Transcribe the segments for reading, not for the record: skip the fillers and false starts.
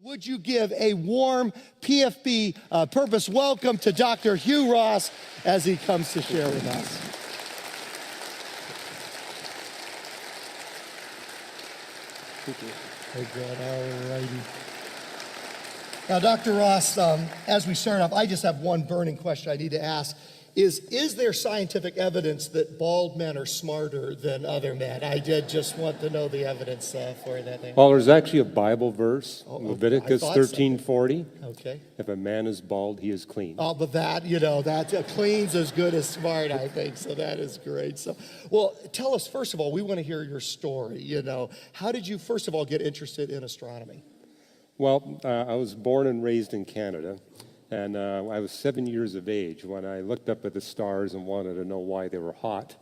Would you give a warm PFB purpose welcome to Dr. Hugh Ross as he comes to share with us. Thank you. Very good. All righty. Now, Dr. Ross, as we start off, I just have one burning question I need to ask. Is there scientific evidence that bald men are smarter than other men? I did just want to know the evidence for that thing. Well, there's actually a Bible verse, Leviticus 13:40. Okay. If a man is bald, he is clean. Oh, but that clean's as good as smart, I think. So that is great. So, well, tell us, first of all, we want to hear your story. How did you, first of all, get interested in astronomy? Well, I was born and raised in Canada. And I was 7 years of age when I looked up at the stars and wanted to know why they were hot.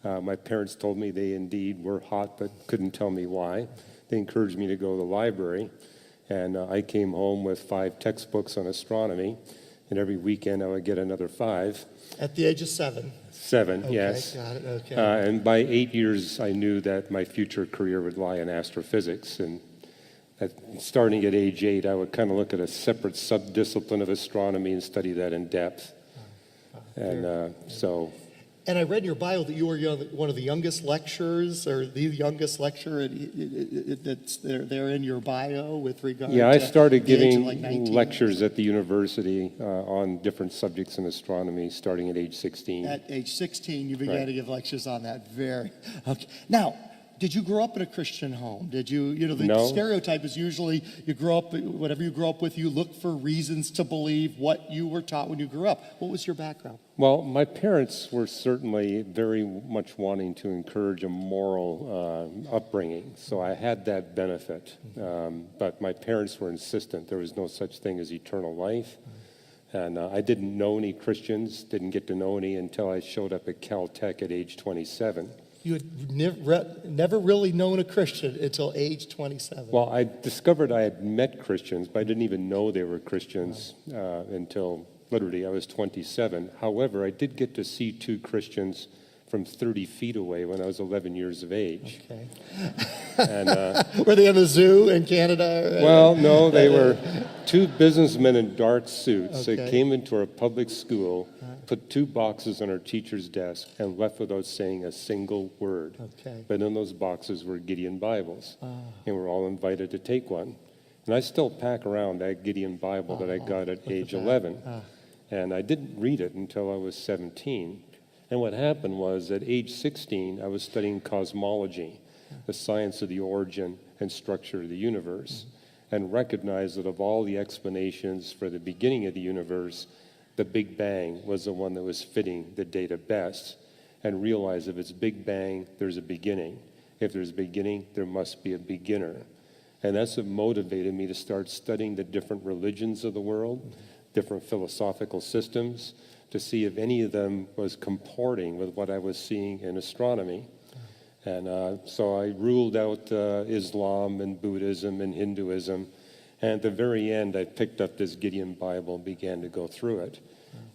My parents told me they indeed were hot, but couldn't tell me why. They encouraged me to go to the library. And I came home with 5 textbooks on astronomy. And every weekend I would get another 5. At the age of 7? 7, okay, yes. Got it, okay. And by 8 years, I knew that my future career would lie in astrophysics. And starting at age 8, I would kind of look at a separate sub-discipline of astronomy and study that in depth. And so... And I read in your bio that you were one of the youngest lecturers, or the youngest lecturer. It's there in your bio with regard to... Yeah, I started giving like lectures at the university on different subjects in astronomy starting at age 16. At age 16, you began Right. to give lectures on that. Okay. Now, did you grow up in a Christian home? Did you, the No. stereotype is usually you grow up, whatever you grow up with, you look for reasons to believe what you were taught when you grew up. What was your background? Well, my parents were certainly very much wanting to encourage a moral upbringing, so I had that benefit. But my parents were insistent there was no such thing as eternal life. And I didn't know any Christians, didn't get to know any until I showed up at Caltech at age 27. You had never really known a Christian until age 27. Well, I discovered I had met Christians, but I didn't even know they were Christians until literally I was 27. However, I did get to see 2 Christians from 30 feet away when I was 11 years of age. Okay. And, were they in the zoo in Canada? well, no, they were 2 businessmen in dark suits Okay. that came into our public school, put 2 boxes on our teacher's desk, and left without saying a single word. Okay. But in those boxes were Gideon Bibles, and we're all invited to take one. And I still pack around that Gideon Bible that I got at age 11. And I didn't read it until I was 17. And what happened was, at age 16, I was studying cosmology, the science of the origin and structure of the universe, and recognized that of all the explanations for the beginning of the universe, the Big Bang was the one that was fitting the data best, and realized if it's Big Bang, there's a beginning. If there's a beginning, there must be a beginner. And that's what motivated me to start studying the different religions of the world, different philosophical systems, to see if any of them was comporting with what I was seeing in astronomy. And so I ruled out Islam and Buddhism and Hinduism. And at the very end, I picked up this Gideon Bible and began to go through it,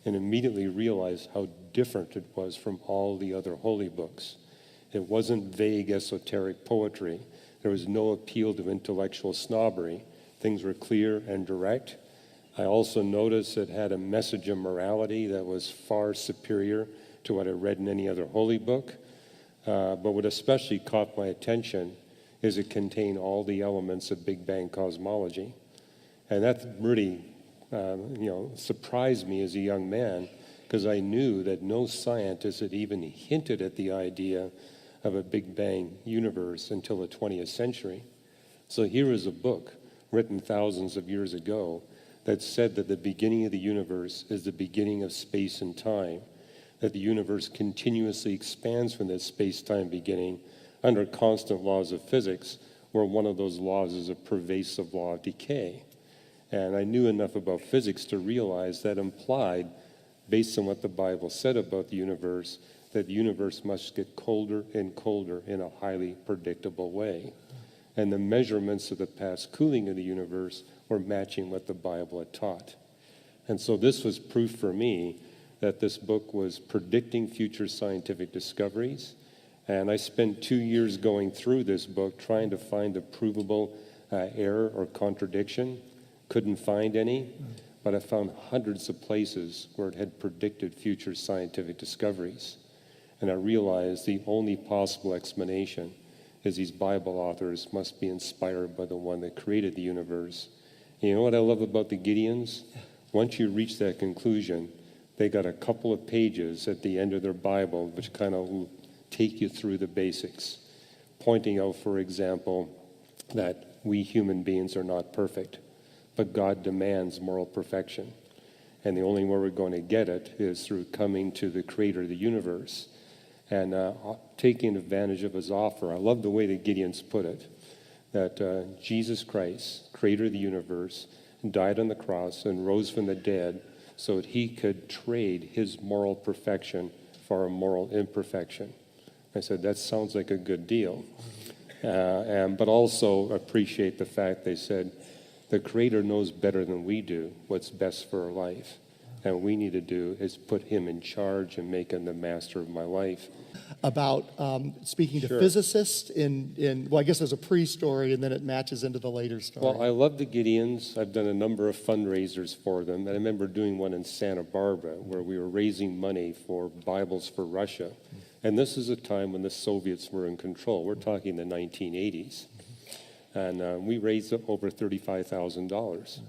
and immediately realized how different it was from all the other holy books. It wasn't vague, esoteric poetry. There was no appeal to intellectual snobbery. Things were clear and direct. I also noticed it had a message of morality that was far superior to what I read in any other holy book. But what especially caught my attention is it contained all the elements of Big Bang cosmology. And that really, surprised me as a young man, because I knew that no scientist had even hinted at the idea of a Big Bang universe until the 20th century. So here is a book written thousands of years ago that said that the beginning of the universe is the beginning of space and time, that the universe continuously expands from that space-time beginning under constant laws of physics, where one of those laws is a pervasive law of decay. And I knew enough about physics to realize that implied, based on what the Bible said about the universe, that the universe must get colder and colder in a highly predictable way. And the measurements of the past cooling of the universe were matching what the Bible had taught. And so this was proof for me that this book was predicting future scientific discoveries. And I spent 2 years going through this book trying to find a provable error or contradiction. Couldn't find any, but I found hundreds of places where it had predicted future scientific discoveries. And I realized the only possible explanation is these Bible authors must be inspired by the one that created the universe. And you know what I love about the Gideons? Once you reach that conclusion, they got a couple of pages at the end of their Bible which kind of take you through the basics, pointing out, for example, that we human beings are not perfect, but God demands moral perfection. And the only way we're going to get it is through coming to the creator of the universe and taking advantage of his offer. I love the way the Gideons put it, that Jesus Christ, creator of the universe, died on the cross and rose from the dead so that he could trade his moral perfection for a moral imperfection. I said, that sounds like a good deal. But also appreciate the fact they said, the Creator knows better than we do what's best for our life. And what we need to do is put him in charge and make him the master of my life. About speaking to Sure. physicists well, I guess there's a pre-story and then it matches into the later story. Well, I love the Gideons. I've done a number of fundraisers for them. And I remember doing one in Santa Barbara where we were raising money for Bibles for Russia. And this is a time when the Soviets were in control. We're talking the 1980s. And we raised over $35,000.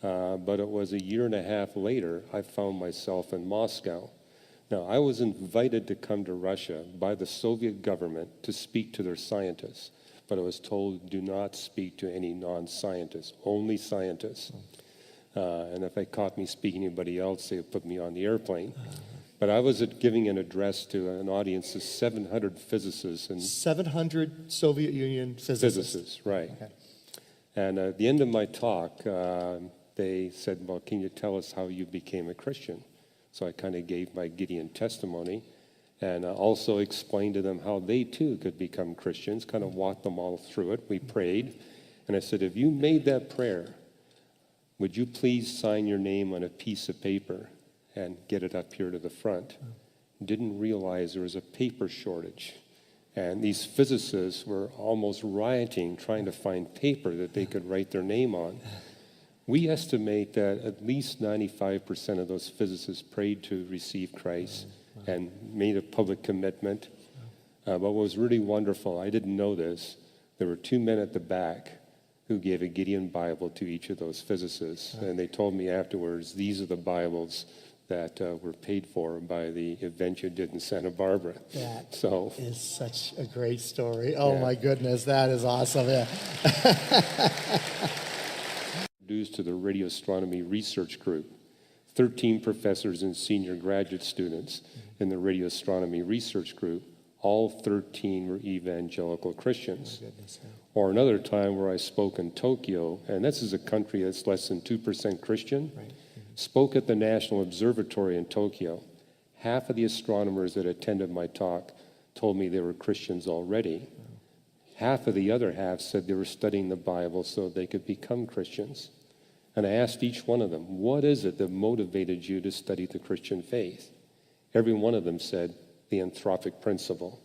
But it was a year and a half later, I found myself in Moscow. Now, I was invited to come to Russia by the Soviet government to speak to their scientists, but I was told, do not speak to any non-scientists, only scientists. And if they caught me speaking to anybody else, they would put me on the airplane. But I was giving an address to an audience of 700 physicists. And 700 Soviet Union physicists. Physicists, right. Okay. And at the end of my talk, they said, well, can you tell us how you became a Christian? So I kind of gave my Gideon testimony and also explained to them how they too could become Christians, kind of walked them all through it. We prayed. And I said, if you made that prayer, would you please sign your name on a piece of paper and get it up here to the front? Didn't realize there was a paper shortage. And these physicists were almost rioting trying to find paper that they could write their name on. We estimate that at least 95% of those physicists prayed to receive Christ and made a public commitment. But what was really wonderful, I didn't know this, there were 2 men at the back who gave a Gideon Bible to each of those physicists. And they told me afterwards, these are the Bibles that were paid for by the event you did in Santa Barbara. That so is such a great story. Oh, Yeah. my goodness, that is awesome. Yeah. Introduced to the radio astronomy research group. 13 professors and senior graduate students in the radio astronomy research group. All 13 were evangelical Christians. Oh, goodness, yeah. Or another time where I spoke in Tokyo, and this is a country that's less than 2% Christian. Right. Spoke at the National Observatory in Tokyo. Half of the astronomers that attended my talk told me they were Christians already. Half of the other half said they were studying the Bible so they could become Christians. And I asked each one of them, what is it that motivated you to study the Christian faith? Every one of them said, the anthropic principle.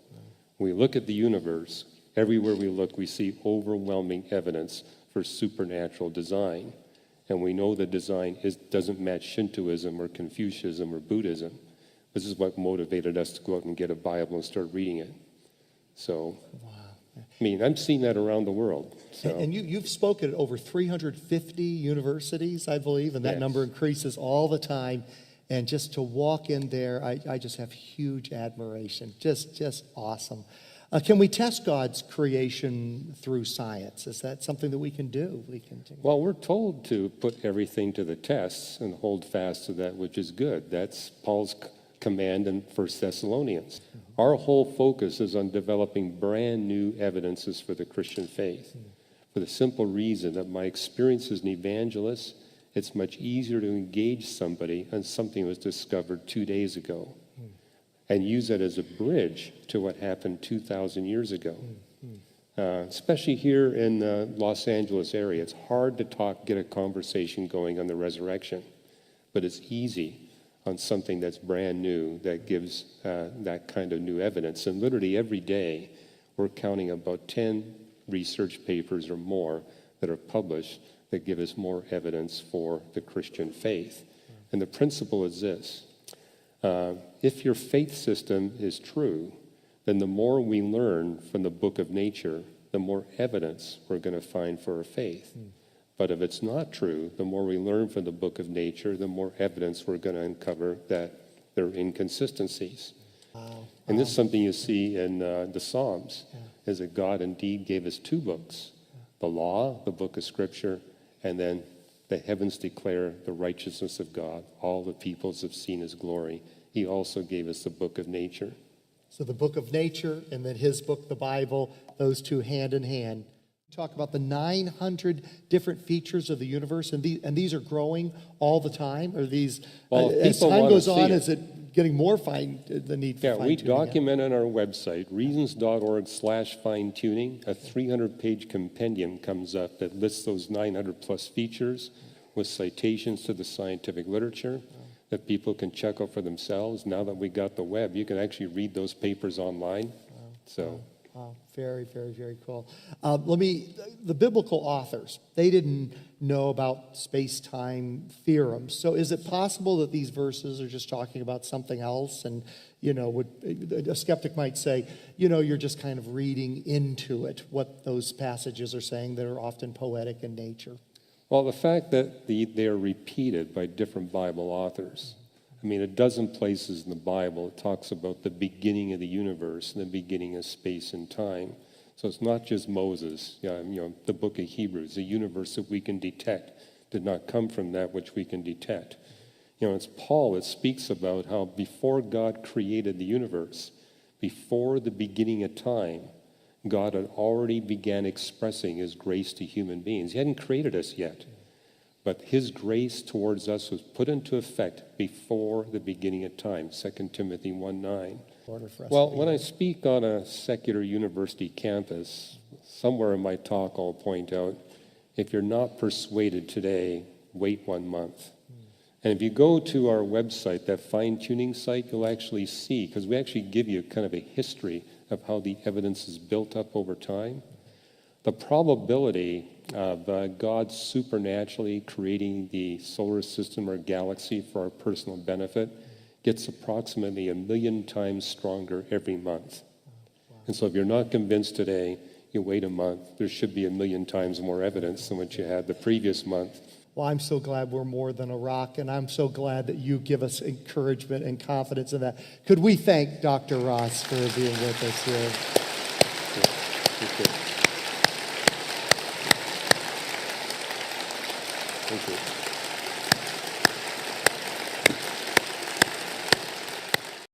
We look at the universe. Everywhere we look, we see overwhelming evidence for supernatural design. And we know the design doesn't match Shintoism or Confucianism or Buddhism. This is what motivated us to go out and get a Bible and start reading it. So, Wow. I mean, I'm seeing that around the world. So. And you've spoken at over 350 universities, I believe, and that Yes. number increases all the time. And just to walk in there, I just have huge admiration. Just awesome. Can we test God's creation through science? Is that something that we can do? Well, we're told to put everything to the test and hold fast to that which is good. That's Paul's command in 1 Thessalonians. Our whole focus is on developing brand new evidences for the Christian faith. For the simple reason that my experience as an evangelist, it's much easier to engage somebody on something that was discovered 2 days ago and use that as a bridge to what happened 2,000 years ago. Especially here in the Los Angeles area, it's hard to get a conversation going on the resurrection, but it's easy on something that's brand new that gives that kind of new evidence. And literally every day, we're counting about 10 research papers or more that are published that give us more evidence for the Christian faith. And the principle is this. If your faith system is true, then the more we learn from the book of nature, the more evidence we're going to find for our faith. But if it's not true, the more we learn from the book of nature, the more evidence we're going to uncover that there are inconsistencies. Wow. And this is something you see in the Psalms, is that God indeed gave us two books, the law, the book of Scripture, and then the heavens declare the righteousness of God. All the peoples have seen his glory. He also gave us the book of nature. So the book of nature and then his book, the Bible, those two hand in hand. Talk about the 900 different features of the universe, and these are growing all the time? Or these, Well, as people time wanna goes on, see it. is it getting more the need for Yeah, we fine-tuning? document on our website, reasons.org/fine-tuning, a 300-page compendium comes up that lists those 900 plus features with citations to the scientific literature that people can check out for themselves. Now that we got the web, you can actually read those papers online. So. Wow, very, very, very cool. The biblical authors, they didn't know about space-time theorems. So is it possible that these verses are just talking about something else? And, a skeptic might say, you're just kind of reading into it, what those passages are saying that are often poetic in nature. Well, the fact that they are repeated by different Bible authors. I mean, a dozen places in the Bible it talks about the beginning of the universe and the beginning of space and time. So it's not just Moses, the book of Hebrews, the universe that we can detect did not come from that which we can detect. It's Paul that speaks about how before God created the universe, before the beginning of time, God had already began expressing his grace to human beings. He hadn't created us yet. But his grace towards us was put into effect before the beginning of time, 2 Timothy 1:9. Well, when I speak on a secular university campus, somewhere in my talk I'll point out, if you're not persuaded today, wait 1 month. And if you go to our website, that fine-tuning site, you'll actually see, because we actually give you kind of a history of how the evidence is built up over time. The probability of God supernaturally creating the solar system or galaxy for our personal benefit gets approximately 1 million times stronger every month. And so if you're not convinced today, you wait a month, there should be 1 million times more evidence than what you had the previous month. Well, I'm so glad we're more than a rock, and I'm so glad that you give us encouragement and confidence in that. Could we thank Dr. Ross for being with us here? Thank you.